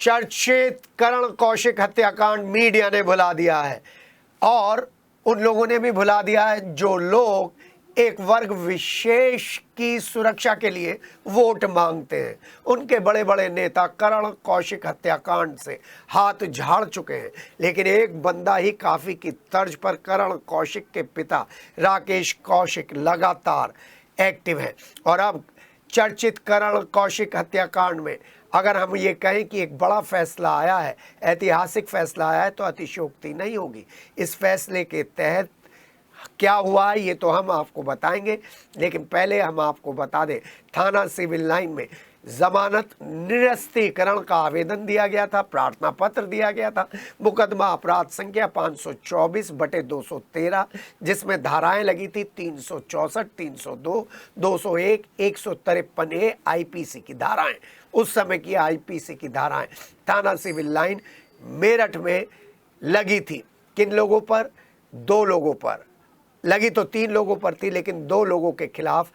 चर्चित करण कौशिक हत्याकांड मीडिया ने भुला दिया है और उन लोगों ने भी भुला दिया है जो लोग एक वर्ग विशेष की सुरक्षा के लिए वोट मांगते हैं। उनके बड़े बड़े नेता करण कौशिक हत्याकांड से हाथ झाड़ चुके हैं, लेकिन एक बंदा ही काफ़ी की तर्ज पर करण कौशिक के पिता राकेश कौशिक लगातार एक्टिव हैं। और अब चर्चित करण कौशिक हत्याकांड में अगर हम ये कहें कि एक बड़ा फैसला आया है, ऐतिहासिक फैसला आया है, तो अतिशयोक्ति नहीं होगी। इस फैसले के तहत क्या हुआ है ये तो हम आपको बताएंगे, लेकिन पहले हम आपको बता दें थाना सिविल लाइन में जमानत निरस्तीकरण का आवेदन दिया गया था, प्रार्थना पत्र दिया गया था। मुकदमा अपराध संख्या 524/213 जिसमें धाराएं लगी थी 364, 302, 201, 153A आईपीसी की धाराएं, उस समय की आईपीसी की धाराएं थाना सिविल लाइन मेरठ में लगी थी। किन लोगों पर? 2 लोगों पर लगी, तो 3 लोगों पर थी, लेकिन 2 लोगों के खिलाफ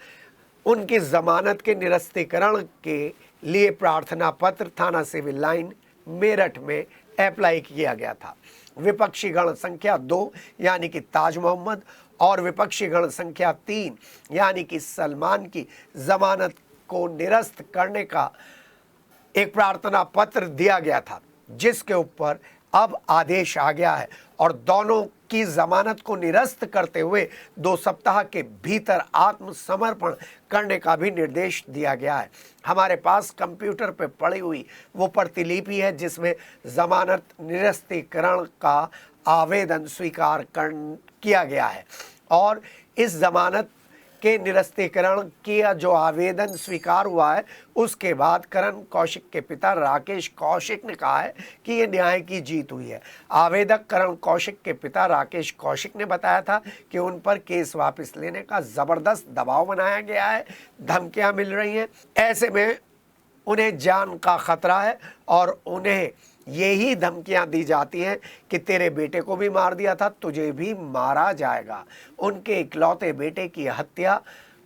उनकी जमानत के निरस्तीकरण के लिए प्रार्थना पत्र थाना सिविल लाइन मेरठ में अप्लाई किया गया था। विपक्षी गण संख्या 2 यानी कि ताज मोहम्मद और विपक्षी गण संख्या 3 यानी कि सलमान की जमानत को निरस्त करने का एक प्रार्थना पत्र दिया गया था, जिसके ऊपर अब आदेश आ गया है और दोनों की जमानत को निरस्त करते हुए 2 सप्ताह के भीतर आत्मसमर्पण करने का भी निर्देश दिया गया है। हमारे पास कंप्यूटर पे पड़ी हुई वो प्रतिलिपि है जिसमें जमानत निरस्तीकरण का आवेदन स्वीकार किया गया है और इस जमानत के निरस्तीकरण किया जो आवेदन स्वीकार हुआ है, उसके बाद करण कौशिक के पिता राकेश कौशिक ने कहा है कि ये न्याय की जीत हुई है। आवेदक करण कौशिक के पिता राकेश कौशिक ने बताया था कि उन पर केस वापस लेने का ज़बरदस्त दबाव बनाया गया है, धमकियां मिल रही हैं। ऐसे में उन्हें जान का खतरा है और उन्हें यही धमकियां दी जाती हैं कि तेरे बेटे को भी मार दिया था, तुझे भी मारा जाएगा। उनके इकलौते बेटे की हत्या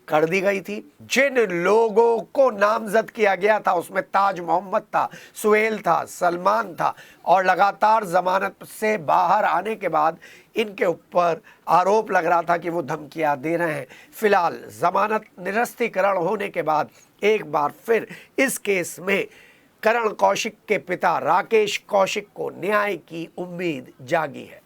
कर दी गई थी। जिन लोगों को नामजद किया गया था उसमें ताज मोहम्मद था, सुहेल था, सलमान था और लगातार जमानत से बाहर आने के बाद इनके ऊपर आरोप लग रहा था कि वो धमकियां दे रहे हैं। फिलहाल जमानत निरस्तीकरण होने के बाद एक बार फिर इस केस में करण कौशिक के पिता राकेश कौशिक को न्याय की उम्मीद जागी है।